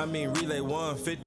relay 150.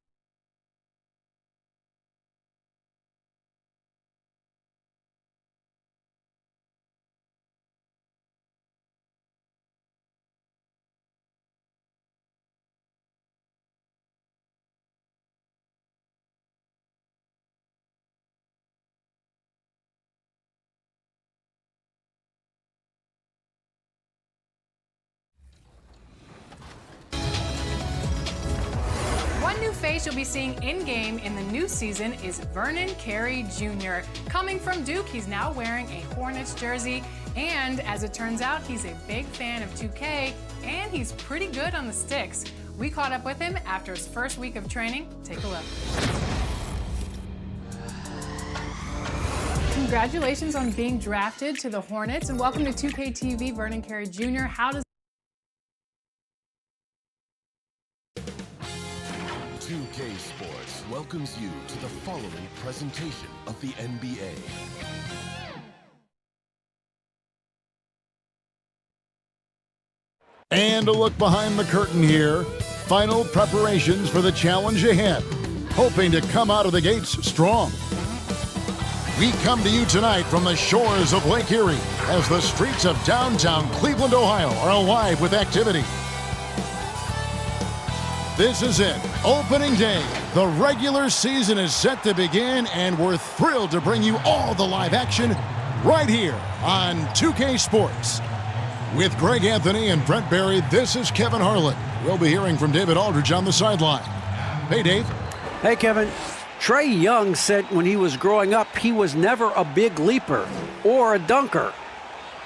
One new face you'll be seeing in-game in the new season is Vernon Carey Jr. Coming from Duke, he's now wearing a Hornets jersey, and as it turns out, he's a big fan of 2K, and he's pretty good on the sticks. We caught up with him after his first week of training. Take a look. Congratulations on being drafted to the Hornets, and welcome to 2K TV, Vernon Carey Jr. How does 2K Sports welcomes you to the following presentation of the NBA. And a look behind the curtain here. Final preparations for the challenge ahead. Hoping to come out of the gates strong. We come to you tonight from the shores of Lake Erie as the streets of downtown Cleveland, Ohio are alive with activity. This is it, opening day. The regular season is set to begin, and we're thrilled to bring you all the live action right here on 2K Sports. With Greg Anthony and Brent Barry, this is Kevin Harlan. We'll be hearing from David Aldridge on the sideline. Hey, Dave. Hey, Kevin. Trae Young said when he was growing up, he was never a big leaper or a dunker.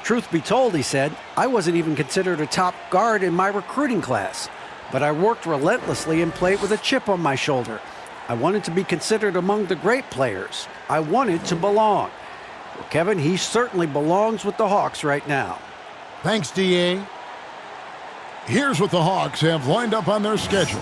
Truth be told, he said, I wasn't even considered a top guard in my recruiting class. But I worked relentlessly and played with a chip on my shoulder. I wanted to be considered among the great players. I wanted to belong. Well, Kevin, he certainly belongs with the Hawks right now. Thanks, D.A. Here's what the Hawks have lined up on their schedule.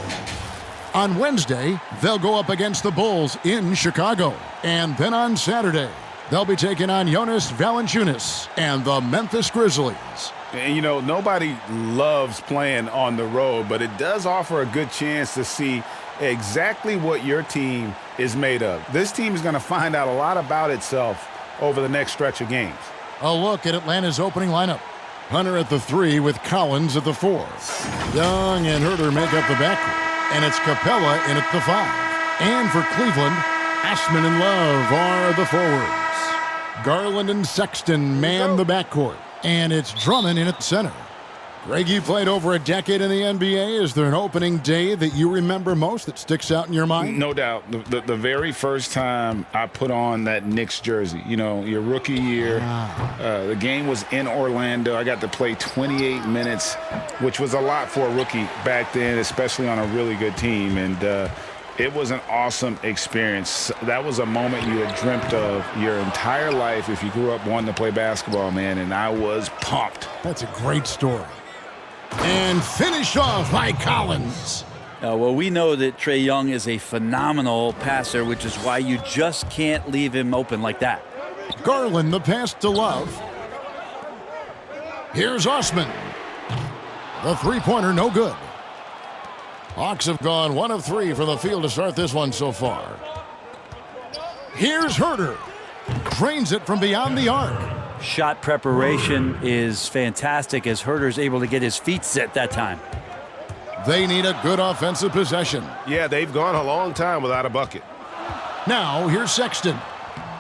On Wednesday, they'll go up against the Bulls in Chicago. And then on Saturday, they'll be taking on Jonas Valanciunas and the Memphis Grizzlies. And, you know, nobody loves playing on the road, but it does offer a good chance to see exactly what your team is made of. This team is going to find out a lot about itself over the next stretch of games. A look at Atlanta's opening lineup. Hunter at the 3 with Collins at the 4. Young and Herter make up the backcourt, and it's Capella in at the 5. And for Cleveland, Ashman and Love are the forwards. Garland and Sexton man the backcourt. And it's Drummond in at center. Greg, you played over a decade in the NBA. Is there an opening day that you remember most that sticks out in your mind? No doubt. The very first time I put on that Knicks jersey, you know, your rookie year, the game was in Orlando. I got to play 28 minutes, which was a lot for a rookie back then, especially on a really good team. And it was an awesome experience. That was a moment you had dreamt of your entire life if you grew up wanting to play basketball, man, and I was pumped. That's a great story. And finished off by Collins. Well, we know that Trae Young is a phenomenal passer, which is why you just can't leave him open like that. Garland the pass to Love. Here's Osman. The three-pointer no good. Hawks have gone 1 of 3 from the field to start this one so far. Here's Herter. Drains it from beyond the arc. Shot preparation is fantastic as Herter's able to get his feet set that time. They need a good offensive possession. Yeah, they've gone a long time without a bucket. Now, here's Sexton.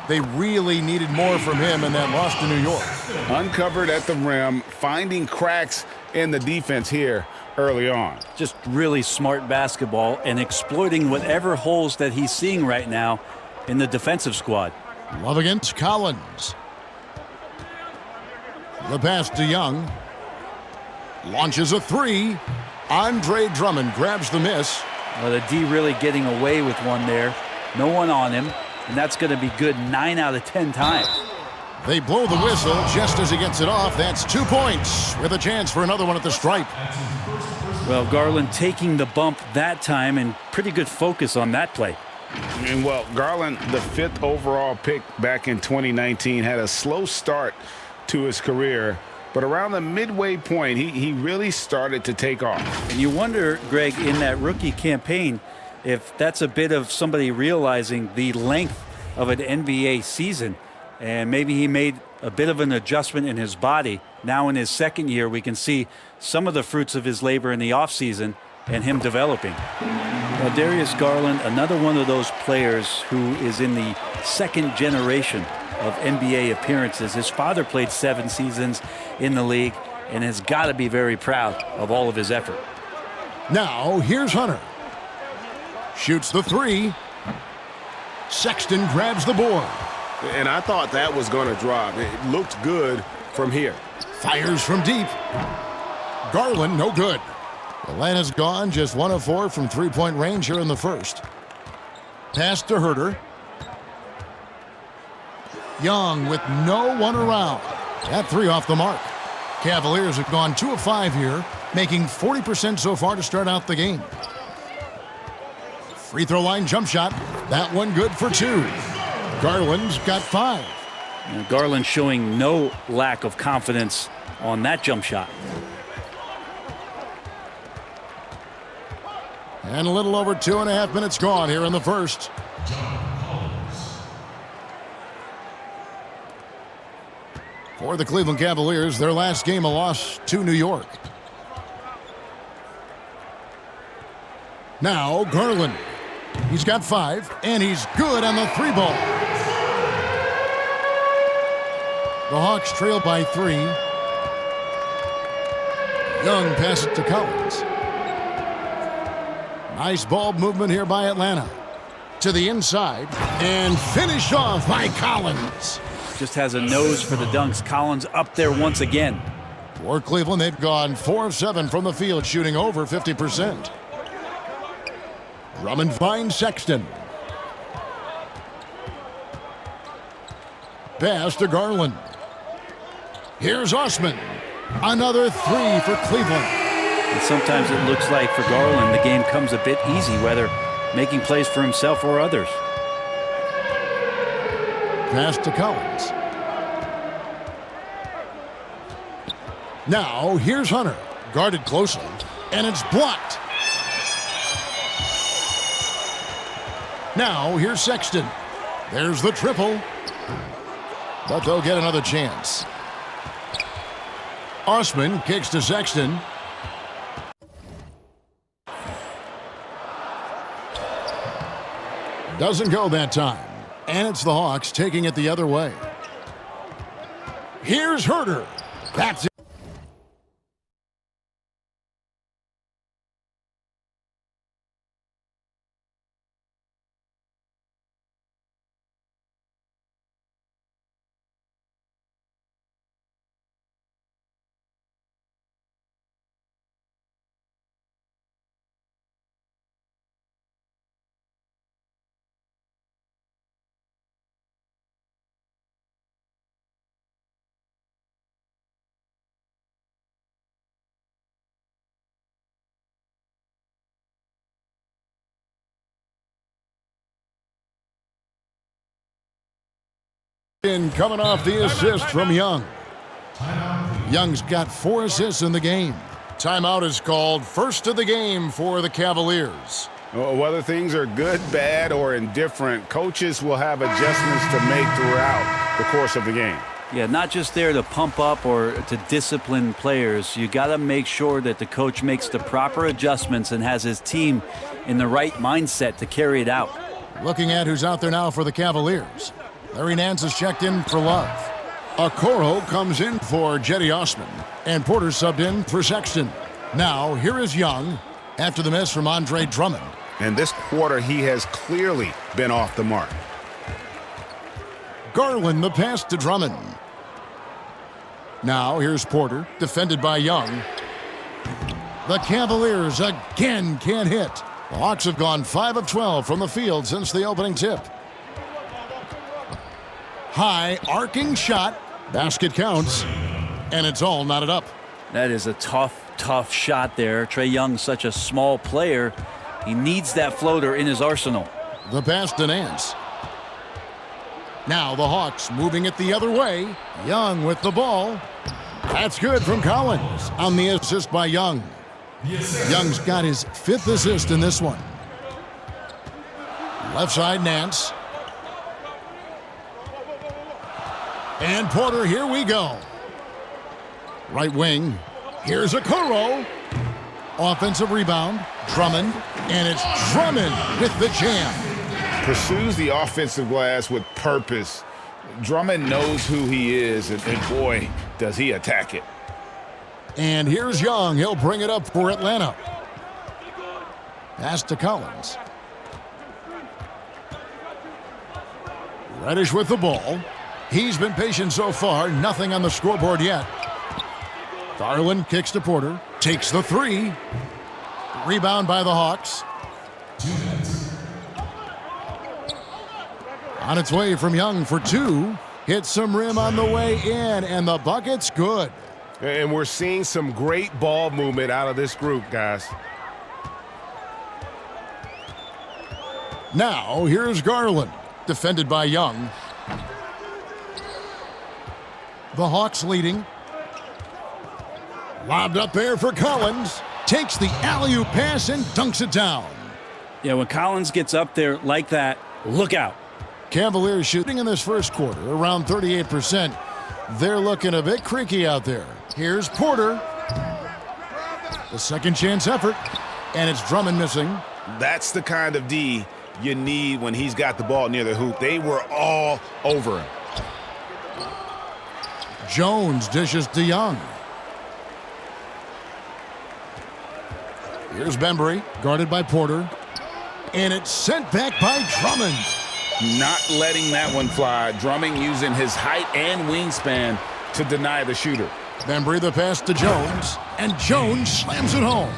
They really needed more from him in that loss to New York. Uncovered at the rim, finding cracks in the defense here early on. Just really smart basketball and exploiting whatever holes that he's seeing right now in the defensive squad. Love against Collins. The pass to Young. Launches a 3. Andre Drummond grabs the miss. Well, the D really getting away with one there. No one on him, and that's going to be good 9 out of 10 times. They blow the whistle just as he gets it off. That's 2 points with a chance for another one at the stripe. Well, Garland taking the bump that time and pretty good focus on that play. And well, Garland, the 5th overall pick back in 2019, had a slow start to his career, But around the midway point, he really started to take off. And you wonder, Greg, in that rookie campaign, if that's a bit of somebody realizing the length of an NBA season, and maybe he made a bit of an adjustment in his body. Now in his second year, we can see some of the fruits of his labor in the offseason and him developing. Now, Darius Garland, another one of those players who is in the second generation of NBA appearances. His father played 7 seasons in the league and has got to be very proud of all of his effort. Now, here's Hunter. Shoots the 3. Sexton grabs the board. And I thought that was going to drop. It looked good from here. Fires from deep. Garland, no good. Atlanta's gone just 1 of 4 from three-point range here in the first. Pass to Herter. Young with no one around. That 3 off the mark. Cavaliers have gone 2 of 5 here, making 40% so far to start out the game. Free throw line jump shot. That one good for 2. Garland's got 5. And Garland showing no lack of confidence on that jump shot. And a little over 2.5 minutes gone here in the first. For the Cleveland Cavaliers, their last game a loss to New York. Now Garland. He's got 5, and he's good on the 3 ball. The Hawks trail by 3. Young passes it to Collins. Nice ball movement here by Atlanta. To the inside, and finished off by Collins. Just has a nose for the dunks. Collins up there once again. For Cleveland, they've gone 4 of 7 from the field, shooting over 50%. Drummond finds Sexton. Pass to Garland. Here's Osman. Another 3 for Cleveland. And sometimes it looks like for Garland the game comes a bit easy, whether making plays for himself or others. Pass to Collins. Now here's Hunter. Guarded closely, and it's blocked. Now here's Sexton. There's the triple. But they'll get another chance. Osman kicks to Sexton. Doesn't go that time. And it's the Hawks taking it the other way. Here's Herter. That's it. Coming off the assist from Young. Young's got 4 assists in the game. Timeout is called, first of the game for the Cavaliers. Whether things are good, bad, or indifferent, coaches will have adjustments to make throughout the course of the game. Yeah, not just there to pump up or to discipline players. You got to make sure that the coach makes the proper adjustments and has his team in the right mindset to carry it out. Looking at who's out there now for the Cavaliers. Larry Nance is checked in for Love. Okoro comes in for Jetty Osman. And Porter subbed in for Sexton. Now, here is Young after the miss from Andre Drummond. And this quarter, he has clearly been off the mark. Garland, the pass to Drummond. Now, here's Porter, defended by Young. The Cavaliers again can't hit. The Hawks have gone 5 of 12 from the field since the opening tip. High arcing shot. Basket counts. And it's all knotted up. That is a tough shot there. Trae Young, such a small player. He needs that floater in his arsenal. The pass to Nance. Now the Hawks moving it the other way. Young with the ball. That's good from Collins on the assist by Young. Young's got his 5th assist in this one. Left side, Nance. And Porter, here we go. Right wing, here's Okoro. Offensive rebound, Drummond, and it's Drummond with the jam. Pursues the offensive glass with purpose. Drummond knows who he is, and boy, does he attack it. And here's Young. He'll bring it up for Atlanta. Pass to Collins. Reddish with the ball. He's been patient so far. Nothing on the scoreboard yet. Garland kicks to Porter. Takes the 3. Rebound by the Hawks. On its way from Young for 2. Hits some rim on the way in, and the bucket's good. And we're seeing some great ball movement out of this group, guys. Now, here's Garland, defended by Young. The Hawks leading. Lobbed up there for Collins. Takes the alley-oop pass and dunks it down. Yeah, when Collins gets up there like that, look out. Cavaliers shooting in this first quarter around 38%. They're looking a bit creaky out there. Here's Porter. The second chance effort. And it's Drummond missing. That's the kind of D you need when he's got the ball near the hoop. They were all over him. Jones dishes to Young. Here's Bembry, guarded by Porter. And it's sent back by Drummond. Not letting that one fly. Drummond using his height and wingspan to deny the shooter. Bembry the pass to Jones. And Jones slams it home.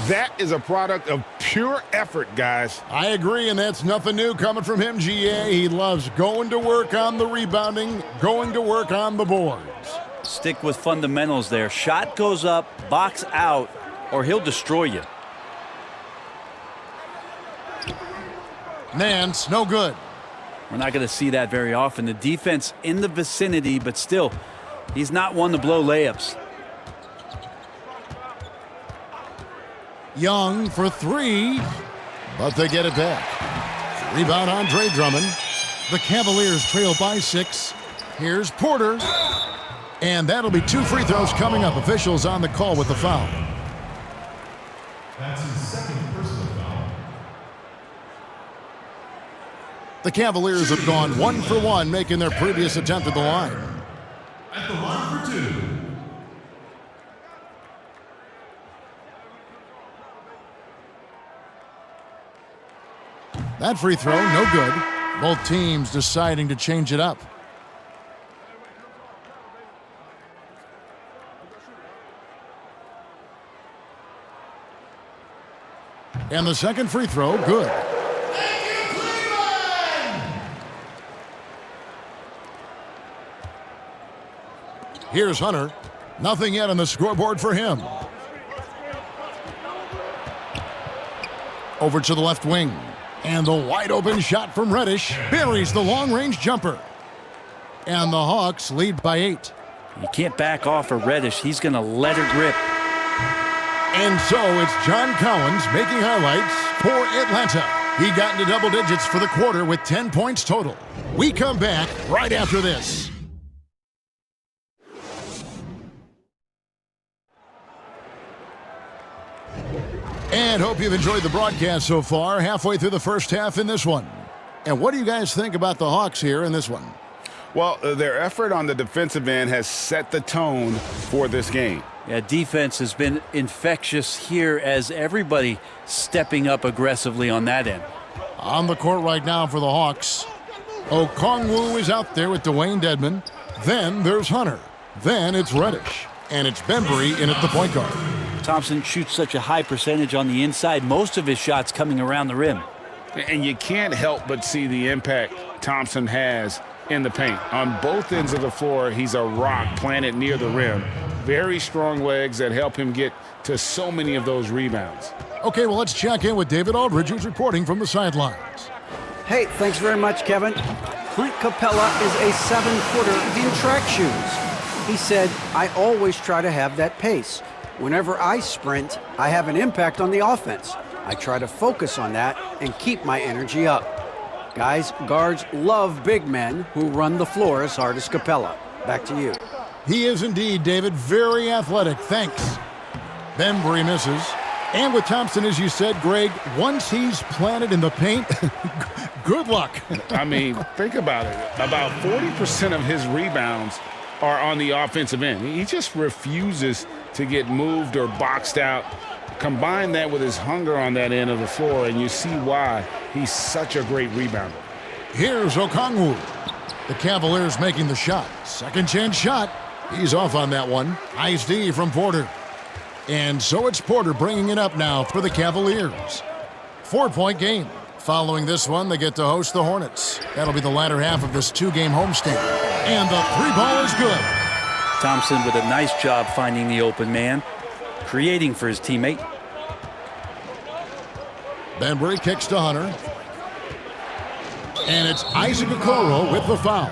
That is a product of pure effort, guys. I agree, and that's nothing new coming from him, GA. He loves going to work on the rebounding, going to work on the boards. Stick with fundamentals there. Shot goes up, box out, or he'll destroy you. Nance, no good. We're not going to see that very often. The defense in the vicinity, but still, he's not one to blow layups. Young for 3, but they get it back. Rebound, Andre Drummond. The Cavaliers trail by 6. Here's Porter. And that'll be 2 free throws coming up. Officials on the call with the foul. That's his second personal foul. The Cavaliers have gone 1 for 1, making their previous attempt at the line. At the line for 2. That free throw, no good. Both teams deciding to change it up. And the second free throw, good. Here's Hunter. Nothing yet on the scoreboard for him. Over to the left wing. And the wide open shot from Reddish buries the long-range jumper. And the Hawks lead by 8. You can't back off of Reddish. He's going to let her rip. And so it's John Collins making highlights for Atlanta. He got into double digits for the quarter with 10 points total. We come back right after this. And hope you've enjoyed the broadcast so far, halfway through the first half in this one. And what do you guys think about the Hawks here in this one? Well, their effort on the defensive end has set the tone for this game. Yeah, defense has been infectious here as everybody stepping up aggressively on that end. On the court right now for the Hawks, Okongwu is out there with Dwayne Dedmon. Then there's Hunter. Then it's Reddish. And it's Bembry in at the point guard. Thompson shoots such a high percentage on the inside, most of his shots coming around the rim. And you can't help but see the impact Thompson has in the paint. On both ends of the floor, he's a rock planted near the rim. Very strong legs that help him get to so many of those rebounds. Okay, well, let's check in with David Aldridge, who's reporting from the sidelines. Hey, thanks very much, Kevin. Clint Capella is a 7-footer in track shoes. He said, I always try to have that pace. Whenever I sprint, I have an impact on the offense. I try to focus on that and keep my energy up. Guys, guards love big men who run the floor as hard as Capella. Back to you. He is indeed, David. Very athletic. Thanks. Bembry misses. And with Thompson, as you said, Greg, once he's planted in the paint, good luck. I mean, think about it. About 40% of his rebounds are on the offensive end. He just refuses to get moved or boxed out. Combine that with his hunger on that end of the floor, and you see why he's such a great rebounder. Here's Okongwu. The Cavaliers making the shot. Second chance shot. He's off on that one. Nice D from Porter. And so it's Porter bringing it up now for the Cavaliers. 4-point game. Following this one, they get to host the Hornets. That'll be the latter half of this 2-game homestand. And the 3-ball is good. Thompson with a nice job finding the open man, creating for his teammate. Bembry kicks to Hunter. And it's Isaac Okoro with the foul.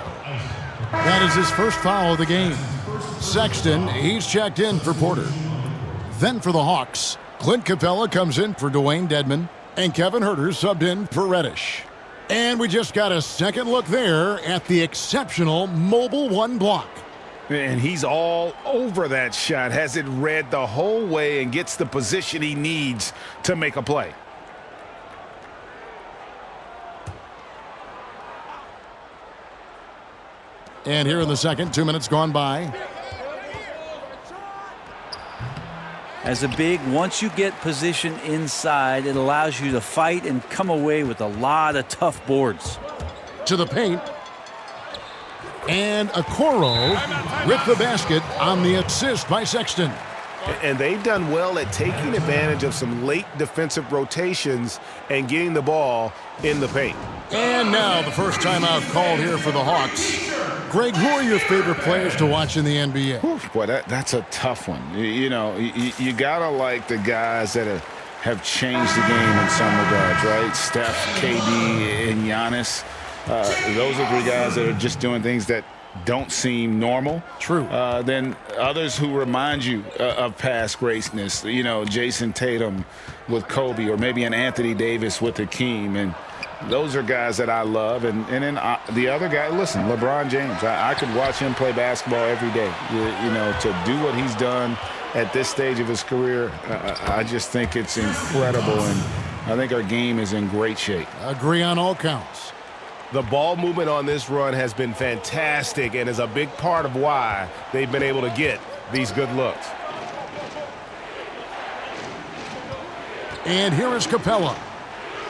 That is his first foul of the game. Sexton, he's checked in for Porter. Then for the Hawks, Clint Capella comes in for Dwayne Dedmon, and Kevin Huerter subbed in for Reddish. And we just got a second look there at the exceptional Mobile 1 block. And he's all over that shot, has it read the whole way and gets the position he needs to make a play. And here in the second, 2 minutes gone by. As a big, once you get position inside, it allows you to fight and come away with a lot of tough boards. To the paint. And Okoro with the basket on the assist by Sexton. And they've done well at taking advantage of some late defensive rotations and getting the ball in the paint. And now the first timeout called here for the Hawks. Greg, who are your favorite players to watch in the NBA? Boy, that's a tough one. You know, you got to like the guys that have changed the game in some regards, right? Steph, KD, and Giannis. Those are the guys that are just doing things that don't seem normal. True. Then others who remind you of past greatness, you know, Jason Tatum with Kobe, or maybe an Anthony Davis with Hakeem. And those are guys that I love. And then the other guy, listen, LeBron James. I could watch him play basketball every day. You know, to do what he's done at this stage of his career, I just think it's incredible. And I think our game is in great shape. Agree on all counts. The ball movement on this run has been fantastic and is a big part of why they've been able to get these good looks. And here is Capella.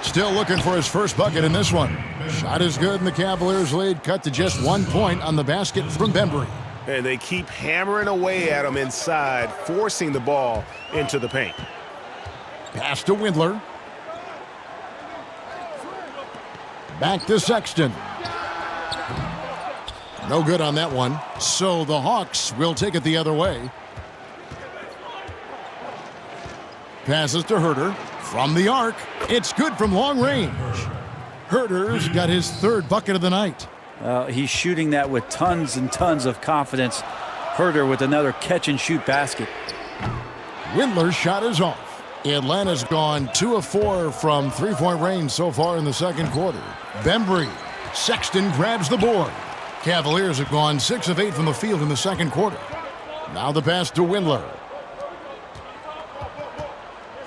Still looking for his first bucket in this one. Shot is good, and the Cavaliers' lead cut to just 1 point on the basket from Bembry. And they keep hammering away at him inside, forcing the ball into the paint. Pass to Windler. Back to Sexton. No good on that one. So the Hawks will take it the other way. Passes to Huerter. From the arc, it's good from long range. Huerter's got his third bucket of the night. He's shooting that with tons and tons of confidence. Huerter with another catch-and-shoot basket. Windler's shot is off. Atlanta's gone 2 of 4 from three-point range so far in the second quarter. Bembry. Sexton grabs the board. Cavaliers have gone 6 of 8 from the field in the second quarter. Now the pass to Windler.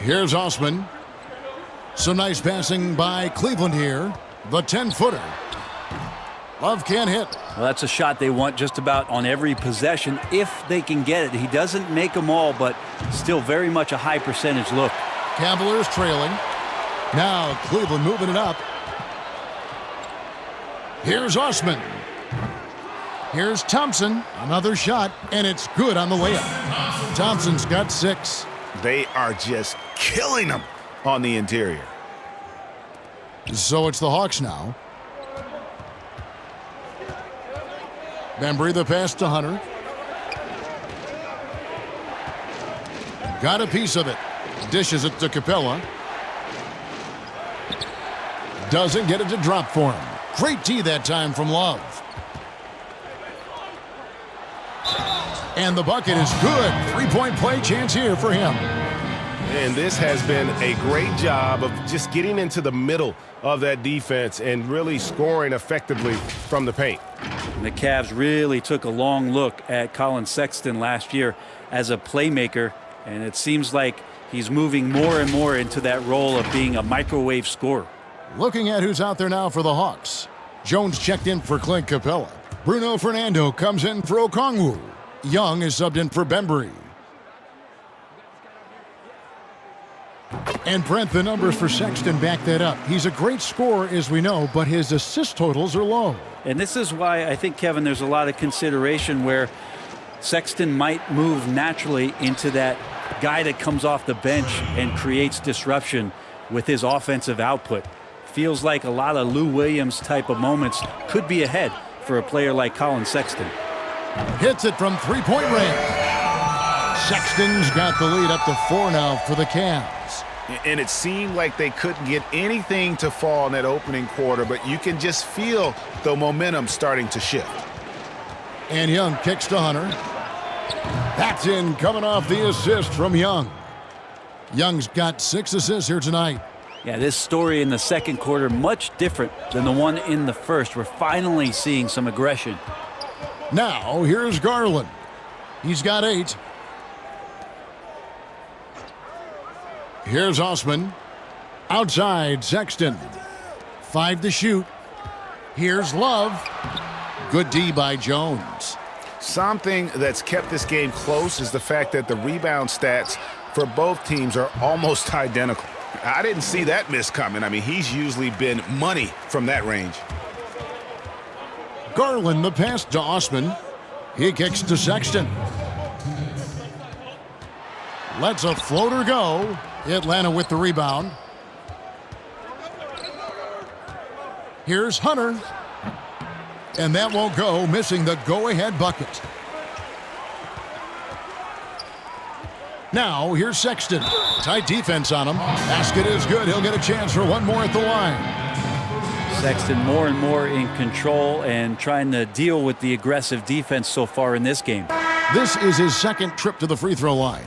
Here's Osman. Some nice passing by Cleveland here. The 10-footer. Love can't hit. Well, that's a shot they want just about on every possession if they can get it. He doesn't make them all, but still very much a high percentage look. Cavaliers trailing. Now Cleveland moving it up. Here's Osman. Here's Thompson. Another shot, and it's good on the layup. Thompson's got 6. They are just killing them on the interior. So it's the Hawks now. Bembry the pass to Hunter. Got a piece of it. Dishes it to Capella. Doesn't get it to drop for him. Great tee that time from Love. And the bucket is good. Three-point play chance here for him. And this has been a great job of just getting into the middle of that defense and really scoring effectively from the paint. And the Cavs really took a long look at Colin Sexton last year as a playmaker, and it seems like he's moving more and more into that role of being a microwave scorer. Looking at who's out there now for the Hawks. Jones checked in for Clint Capella. Bruno Fernando comes in for Okongwu. Young is subbed in for Bembry. And Brent, the numbers for Sexton back that up. He's a great scorer, as we know, but his assist totals are low. And this is why I think, Kevin, there's a lot of consideration where Sexton might move naturally into that guy that comes off the bench and creates disruption with his offensive output. Feels like a lot of Lou Williams type of moments could be ahead for a player like Colin Sexton. Hits it from three-point range. Sexton's got the lead up to 4 now for the Cavs. And it seemed like they couldn't get anything to fall in that opening quarter, but you can just feel the momentum starting to shift. And Young kicks to Hunter. That's in, coming off the assist from Young. Young's got 6 assists here tonight. Yeah, this story in the second quarter much different than the one in the first. We're finally seeing some aggression. Now, here's Garland. He's got 8. Here's Osman. Outside, Sexton. 5 to shoot. Here's Love. Good D by Jones. Something that's kept this game close is the fact that the rebound stats for both teams are almost identical. I didn't see that miss coming. I mean, he's usually been money from that range. Garland, the pass to Osman. He kicks to Sexton. Lets a floater go. Atlanta with the rebound. Here's Hunter. And that won't go, missing the go-ahead bucket. Now, here's Sexton. Tight defense on him. Basket is good. He'll get a chance for one more at the line. Sexton more and more in control and trying to deal with the aggressive defense so far in this game. This is his second trip to the free throw line.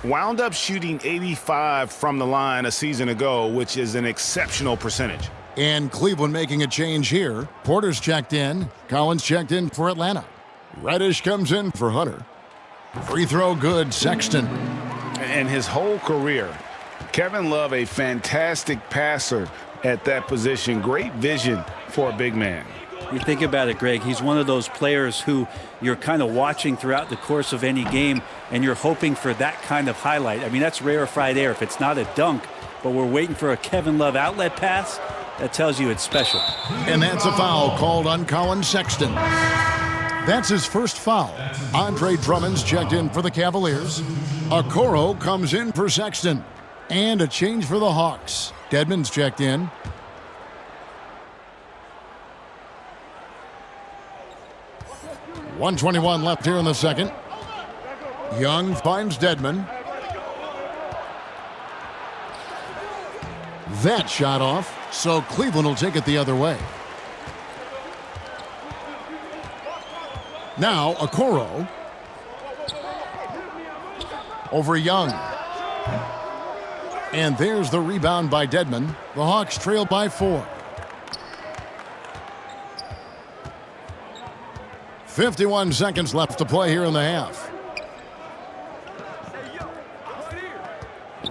Wound up shooting 85 from the line a season ago, which is an exceptional percentage. And Cleveland making a change here. Porter's checked in. Collins checked in for Atlanta. Reddish comes in for Hunter. Free throw good, Sexton. And his whole career, Kevin Love, a fantastic passer at that position. Great vision for a big man. You think about it, Greg, he's one of those players who you're kind of watching throughout the course of any game, and you're hoping for that kind of highlight. I mean, that's rarefied air. If it's not a dunk, but we're waiting for a Kevin Love outlet pass, that tells you it's special. And that's a foul called on Colin Sexton. That's his first foul. Andre Drummond's checked in for the Cavaliers. Okoro comes in for Sexton. And a change for the Hawks. Dedmon's checked in. .121 left here in the second. Young finds Dedmon. That shot off, so Cleveland will take it the other way. Now, Okoro. Over Young. And there's the rebound by Dedmon. The Hawks trail by 4. 51 seconds left to play here in the half.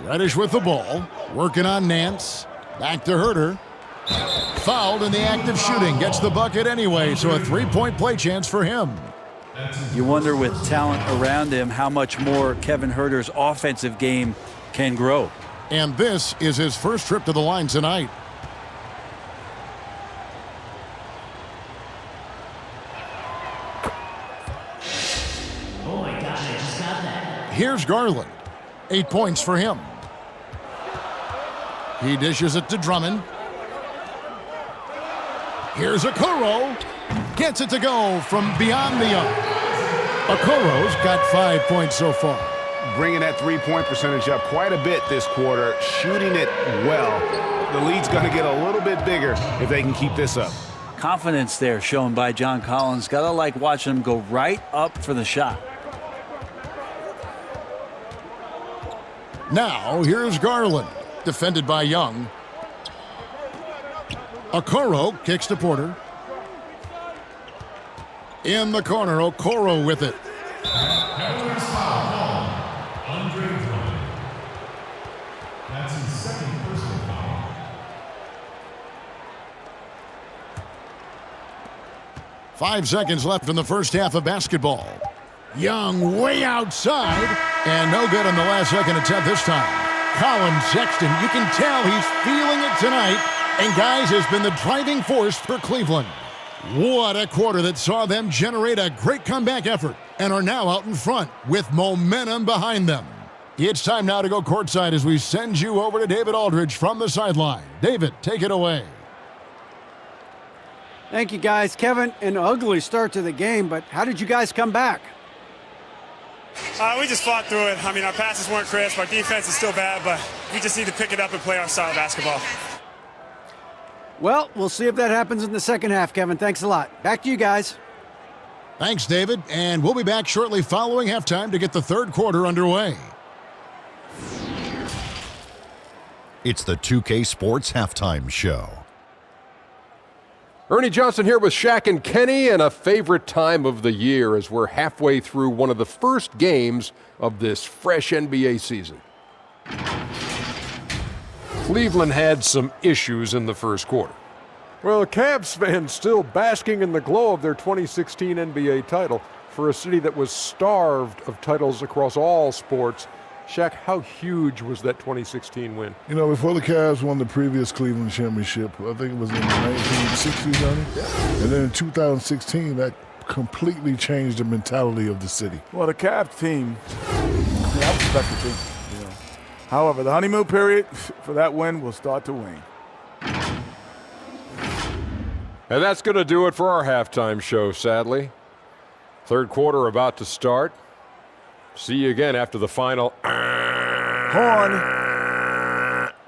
Reddish with the ball. Working on Nance. Back to Herter. Fouled in the act of shooting. Gets the bucket anyway, so a three-point play chance for him. You wonder with talent around him how much more Kevin Herter's offensive game can grow. And this is his first trip to the line tonight. Oh my gosh, I just got that. Here's Garland. 8 points for him. He dishes it to Drummond. Here's Okoro. Gets it to go from beyond the arc. Okoro's got 5 points so far. Bringing that three-point percentage up quite a bit this quarter, shooting it well. The lead's going to get a little bit bigger if they can keep this up. Confidence there shown by John Collins. Gotta like watching him go right up for the shot. Now, here's Garland, defended by Young. Okoro kicks to Porter. In the corner, Okoro with it. Cavaliers foul called. Andre Drummond. That's his second personal foul. Five seconds left in the first half of basketball. Young way outside, and no good on the last second attempt this time. Colin Sexton, you can tell he's feeling it tonight, and guys, has been the driving force for Cleveland. What a quarter that saw them generate a great comeback effort and are now out in front with momentum behind them. It's time now to go courtside as we send you over to David Aldridge from the sideline. David, take it away. Thank you, guys. Kevin, an ugly start to the game, but how did you guys come back? We just fought through it. I mean, our passes weren't crisp. Our defense is still bad, but we just need to pick it up and play our style of basketball. Well, we'll see if that happens in the second half, Kevin. Thanks a lot. Back to you guys. Thanks, David, and we'll be back shortly following halftime to get the third quarter underway. It's the 2K Sports Halftime Show. Ernie Johnson here with Shaq and Kenny, and a favorite time of the year as we're halfway through one of the first games of this fresh NBA season. Cleveland had some issues in the first quarter. Well, Cavs fans still basking in the glow of their 2016 NBA title for a city that was starved of titles across all sports. Shaq, how huge was that 2016 win? You know, before the Cavs won the previous Cleveland championship, I think it was in the 1960s, Johnny? Yeah. And then in 2016, that completely changed the mentality of the city. Well, the Cavs team, that was a special team. You know. However, the honeymoon period for that win will start to wane. And that's going to do it for our halftime show, sadly. Third quarter about to start. See you again after the final. Horn.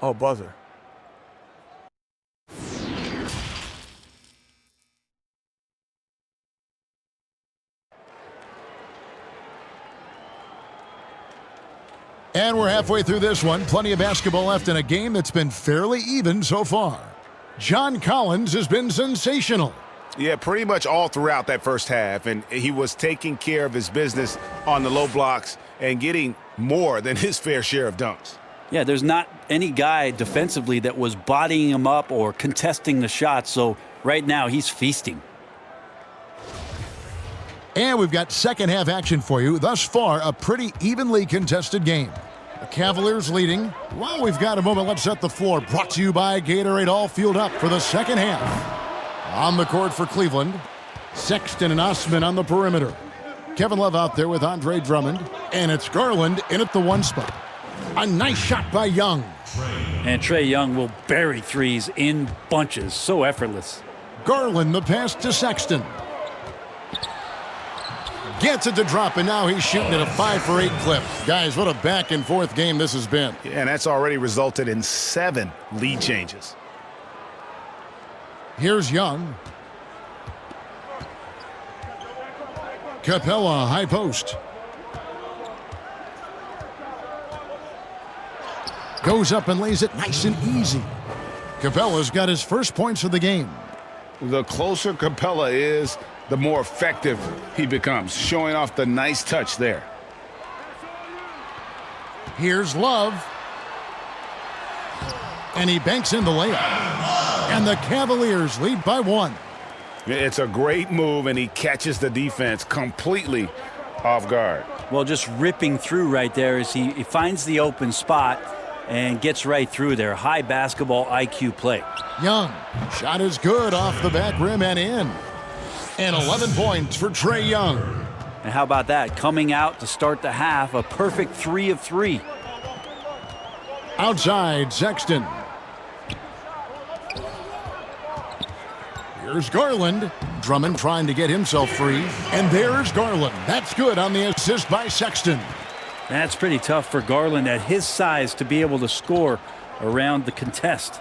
Oh, buzzer. And we're halfway through this one. Plenty of basketball left in a game that's been fairly even so far. John Collins has been sensational. Yeah, pretty much all throughout that first half, and he was taking care of his business on the low blocks and getting more than his fair share of dunks. Yeah, there's not any guy defensively that was bodying him up or contesting the shots, so right now he's feasting. And we've got second half action for you. Thus far, a pretty evenly contested game. The Cavaliers leading. While we've got a moment, let's set the floor. Brought to you by Gatorade, all fueled up for the second half. On the court for Cleveland, Sexton and Osman on the perimeter. Kevin Love out there with Andre Drummond, and it's Garland in at the one spot. A nice shot by Young. And Trae Young will bury threes in bunches, so effortless. Garland the pass to Sexton. Gets it to drop, and now he's shooting at a 5-for-8 clip. Guys, what a back-and-forth game this has been. Yeah, and that's already resulted in 7 lead changes. Here's Young. Capella, high post. Goes up and lays it nice and easy. Capella's got his first points of the game. The closer Capella is, the more effective he becomes, showing off the nice touch there. Here's Love. And he banks in the layup. And the Cavaliers lead by 1. It's a great move, and he catches the defense completely off guard. Well, just ripping through right there as he finds the open spot and gets right through there. High basketball IQ play. Young, shot is good off the back rim and in. And 11 points for Trae Young. And how about that? Coming out to start the half, a perfect 3 of 3. Outside, Sexton. Here's Garland. Drummond trying to get himself free. And there's Garland. That's good on the assist by Sexton. That's pretty tough for Garland at his size to be able to score around the contest.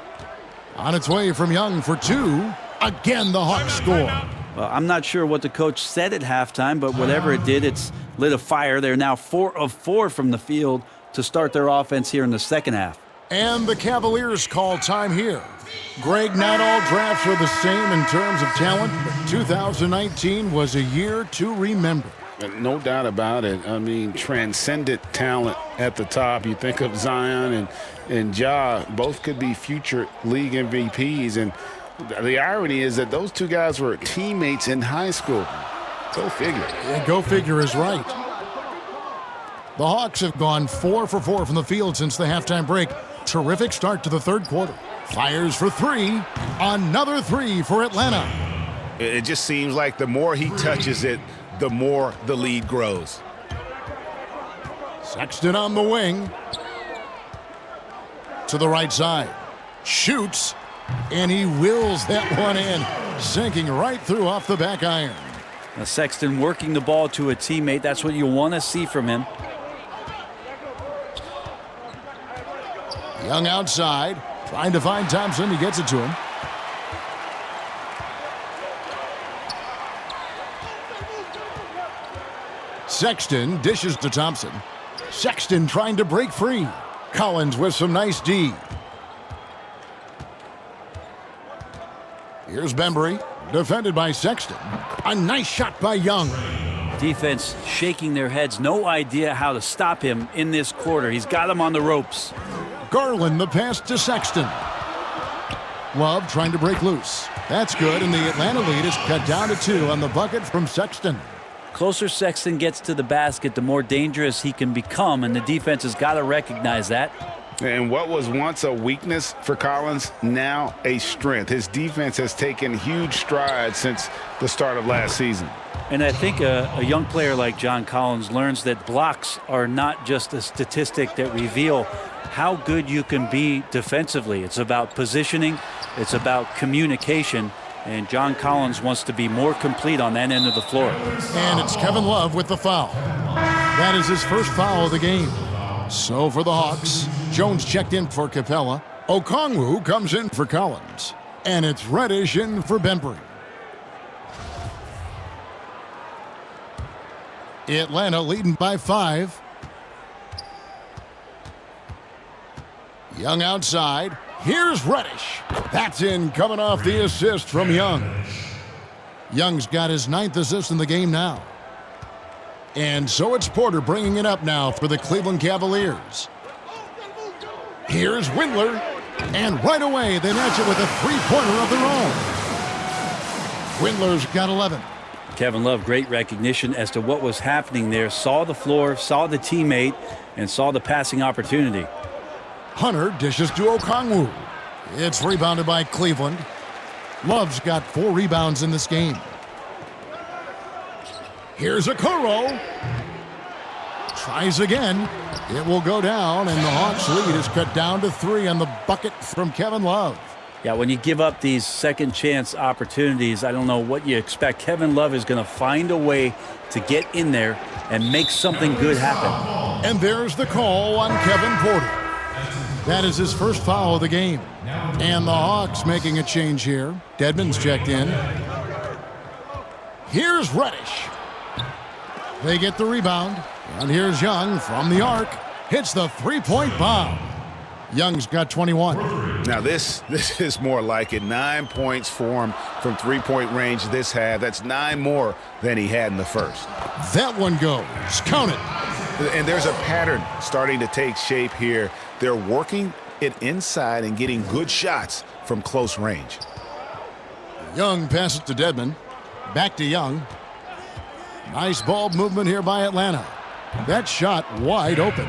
On its way from Young for 2. Again, the Hawks score. Well, I'm not sure what the coach said at halftime, but whatever it did, it's lit a fire. They're now 4 of 4 from the field, to start their offense here in the second half. And the Cavaliers call time here. Greg, not all drafts are the same in terms of talent, but 2019 was a year to remember. No doubt about it. I mean, transcendent talent at the top. You think of Zion and Ja, both could be future league MVPs. And the irony is that those two guys were teammates in high school. Go figure. Yeah, go figure is right. The Hawks have gone 4 for 4 from the field since the halftime break. Terrific start to the third quarter. Fires for 3. Another 3 for Atlanta. It just seems like the more he touches it, the more the lead grows. Sexton on the wing. To the right side. Shoots. And he wills that one in. Sinking right through off the back iron. Now Sexton working the ball to a teammate. That's what you want to see from him. Young outside. Trying to find Thompson. He gets it to him. Sexton dishes to Thompson. Sexton trying to break free. Collins with some nice D. Here's Bembry, defended by Sexton. A nice shot by Young. Defense shaking their heads. No idea how to stop him in this quarter. He's got him on the ropes. Garland the pass to Sexton. Love trying to break loose. That's good, and the Atlanta lead is cut down to 2 on the bucket from Sexton. Closer Sexton gets to the basket, the more dangerous he can become, and the defense has got to recognize that. And what was once a weakness for Collins, now a strength. His defense has taken huge strides since the start of last season. And I think a young player like John Collins learns that blocks are not just a statistic that reveal how good you can be defensively. It's about positioning. It's about communication. And John Collins wants to be more complete on that end of the floor. And it's Kevin Love with the foul. That is his first foul of the game. So for the Hawks, Jones checked in for Capella. Okongwu comes in for Collins. And it's Reddish in for Bembry. Atlanta leading by 5. Young outside. Here's Reddish. That's in, coming off the assist from Young. Young's got his 9th assist in the game now. And so it's Porter bringing it up now for the Cleveland Cavaliers. Here's Windler. And right away, they match it with a three-pointer of their own. Windler's got 11. Kevin Love, great recognition as to what was happening there. Saw the floor, saw the teammate, and saw the passing opportunity. Hunter dishes to Okongwu. It's rebounded by Cleveland. Love's got 4 rebounds in this game. Here's Okoro. Tries again. It will go down, and the Hawks lead is cut down to 3 on the bucket from Kevin Love. Yeah, when you give up these second chance opportunities, I don't know what you expect. Kevin Love is going to find a way to get in there and make something good happen. And there's the call on Kevin Porter. That is his first foul of the game. And the Hawks making a change here. Dedmon's checked in. Here's Reddish. They get the rebound. And here's Young from the arc. Hits the three-point bomb. Young's got 21. Now this is more like it. 9 points for him from three-point range this half. That's 9 more than he had in the first. That one goes. Count it. And there's a pattern starting to take shape here. They're working it inside and getting good shots from close range. Young passes to Dedmon. Back to Young. Nice ball movement here by Atlanta. That shot wide open.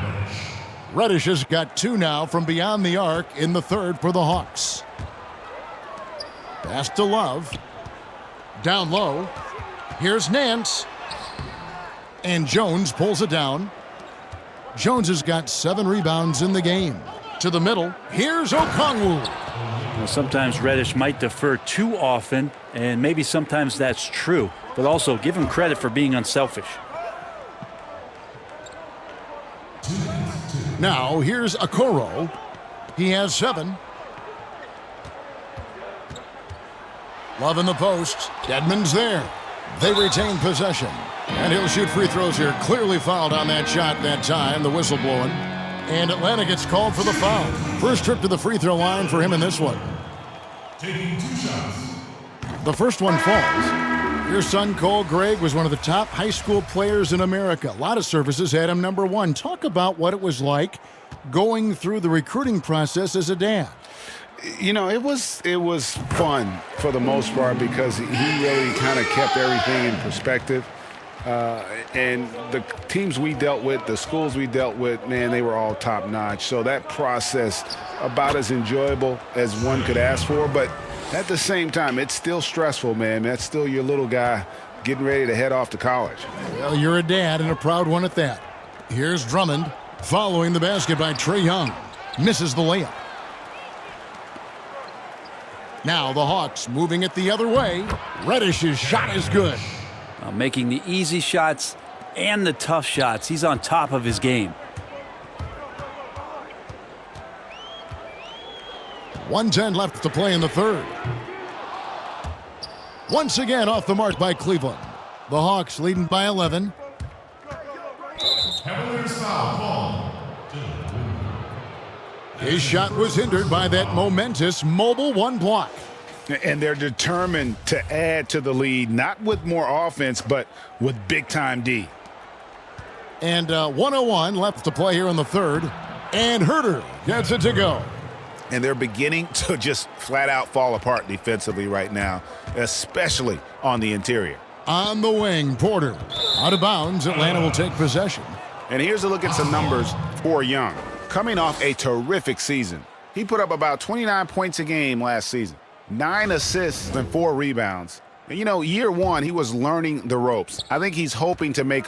Reddish has got 2 now from beyond the arc in the third for the Hawks. Pass to Love. Down low. Here's Nance. And Jones pulls it down. Jones has got 7 rebounds in the game. To the middle. Here's Okongwu. Well, sometimes Reddish might defer too often, and maybe sometimes that's true. But also give him credit for being unselfish. Now here's Okoro. He has 7. Love in the post. Dedmon's there. They retain possession. And he'll shoot free throws here. Clearly fouled on that shot that time. The whistle blowing. And Atlanta gets called for the foul. First trip to the free throw line for him in this one. Taking 2 shots. The first one falls. Your son, Cole Gregg, was one of the top high school players in America. A lot of services had him number 1. Talk about what it was like going through the recruiting process as a dad. You know, it was fun for the most part because he really kind of kept everything in perspective. And the teams we dealt with, the schools we dealt with, man, they were all top-notch. So that process, about as enjoyable as one could ask for. But at the same time, it's still stressful, man. That's still your little guy getting ready to head off to college. Well, you're a dad and a proud one at that. Here's Drummond following the basket by Trae Young. Misses the layup. Now the Hawks moving it the other way. Reddish's shot is good. Making the easy shots and the tough shots. He's on top of his game. 1:10 left to play in the third. Once again off the mark by Cleveland. The Hawks leading by 11. Cavaliers foul called. His shot was hindered by that momentous mobile 1 block. And they're determined to add to the lead, not with more offense, but with big-time D. And 1:01 left to play here in the third. And Herter gets it to go. And they're beginning to just flat-out fall apart defensively right now, especially on the interior. On the wing, Porter. Out of bounds, Atlanta will take possession. And here's a look at some numbers for Young. Coming off a terrific season, he put up about 29 points a game last season. 9 assists and 4 rebounds. And, you know, year 1, he was learning the ropes. I think he's hoping to make